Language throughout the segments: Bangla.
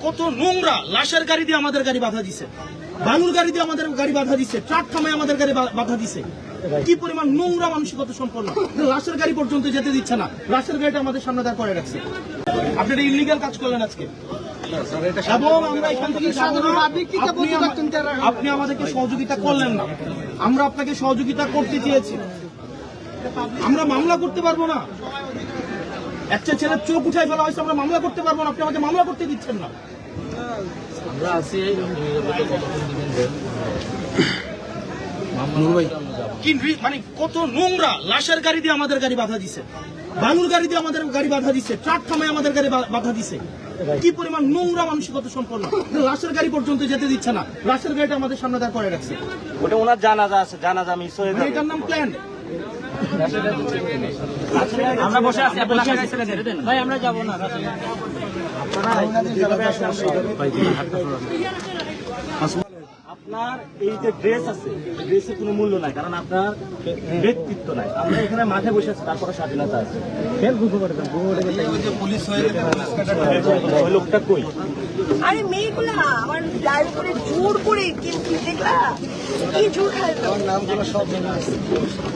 কত নোংরা লাশের গাড়ি দিয়ে আমাদের গাড়ি বাধা দিছে, বালুর গাড়ি দিয়ে আমাদের গাড়ি বাধা দিছে, ট্রাক থামায় আমাদের গাড়ি বাধা দিছে। কি পরিমাণ নোংরা মানসিকতা সম্পন্ন, লাশের গাড়ি পর্যন্ত যেতে দিচ্ছে না, লাশের গাড়িটা আমাদের সামনে দাঁড় করে রাখছে। আপনি এটা ইলিগাল কাজ করলেন আজকে, এবং আমরা এখান থেকে আপনি আমাদেরকে সহযোগিতা করলেন না, আমরা আপনাকে সহযোগিতা করতে চেয়েছি। আমরা মামলা করতে পারবো না, একটা ছেলের চোখ উঠাই ফেলা হয়েছে, আমরা মামলা করতে পারবো না, আপনি আমাকে মামলা করতে দিচ্ছেন না। আমরা আছি মানে কত নোংরা লাশের গাড়ি দিয়ে আমাদের গাড়ি বাধা দিছে, বালুর গাড়ি দিয়ে আমাদের গাড়ি বাধা দিছে, ট্রাক থামায় আমাদের গাড়ি বাধা দিছে। কি পরিমাণ নোংরা মানসিকতা সম্পন্ন, লাশের গাড়ি পর্যন্ত যেতে দিচ্ছে না, লাশের গাড়িটা আমাদের সামনে দাঁড় করে রাখছে। ওটা ওনার জানাজা আছে, জানাজা মিস হয়ে যাবে। এটার নাম প্ল্যান। আমরা বসে আছি, ভাই আমরা যাবো না। আপনার এই যে ড্রেস আছে, ড্রেসের কোনো মূল্য নাই, কারণ আপনার ব্যক্তিত্ব নাই। আমরা এখানে মাঠে বসে আছি, তারপরে স্বাধীনতা আছে। ওই লোকটা কই? আরে মেয়েগুলা আমার ড্রাইভ করে জোর করে কিন্তু দেখলা কি জোর খাইলো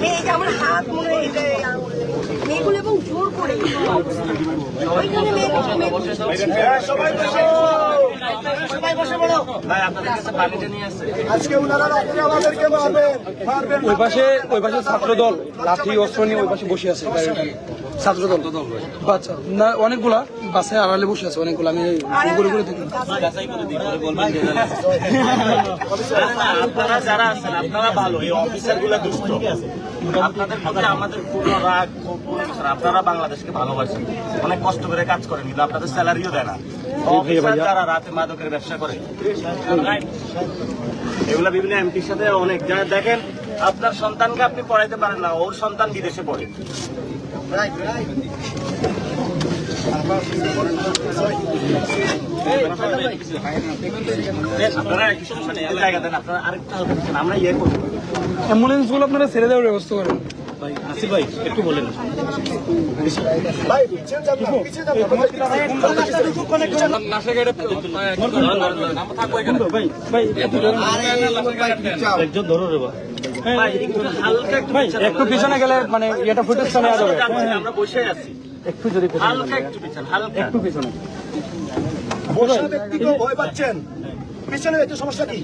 মেয়ে, এই যে আমার হাত মনে হয় এটা মেয়েগুলো এবং জোর করে ওইখানে সবাই বসে বলো ভাই, আপনাদের কাছে পানিটা নিয়ে আসছে। ওই পাশে ছাত্র দল লাঠি অস্ত্র নিয়ে ওই পাশে বসে আছে, ছাত্র দল আচ্ছা না, অনেকগুলা বাসে আড়ালে বসে আছে অনেকগুলো, আমি ঘুরে ঘুরে দেখলাম। যাচাই করে দিই, পরে বলবেন যে আপনারা যারা আছেন আপনারা ভালো, এই অফিসার গুলা দুষ্ট। আপনাদের প্রতি আমাদের পুরো রাগ, আপনারা বাংলাদেশকে ভালোবাসেন, অনেক কষ্ট করে কাজ করেন, কিন্তু আপনাদের স্যালারিও দেয় না। অফিসার যারা রাতে মাদকের ব্যবসা করে, এগুলা বিভিন্ন এমপির সাথে অনেক যারা দেখেন, আপনার সন্তানকে আপনি পড়াইতে পারেন না, ওর সন্তান বিদেশে পড়ে। আপনারা একই সমস্যা নেই, জায়গা দেন, আপনারা আরেকটা হালকা দিচ্ছেন, আমরা ইয়ে করবো। অ্যাম্বুলেন্স গুলো আপনারা ছেড়ে দেওয়ার ব্যবস্থা করেন। ভাই আসিফ ভাই একটু বলেন। একজন ধরো রে একটু পিছনে গেলে মানে এটা ফুটেজটা নেওয়া যাবে। আমরা বসে আছি, একটু যদি হালকা একটু পিছনে, হালকা একটু পিছনে ভয় পাচ্ছেন, পিছনে একটু সমস্যা কি?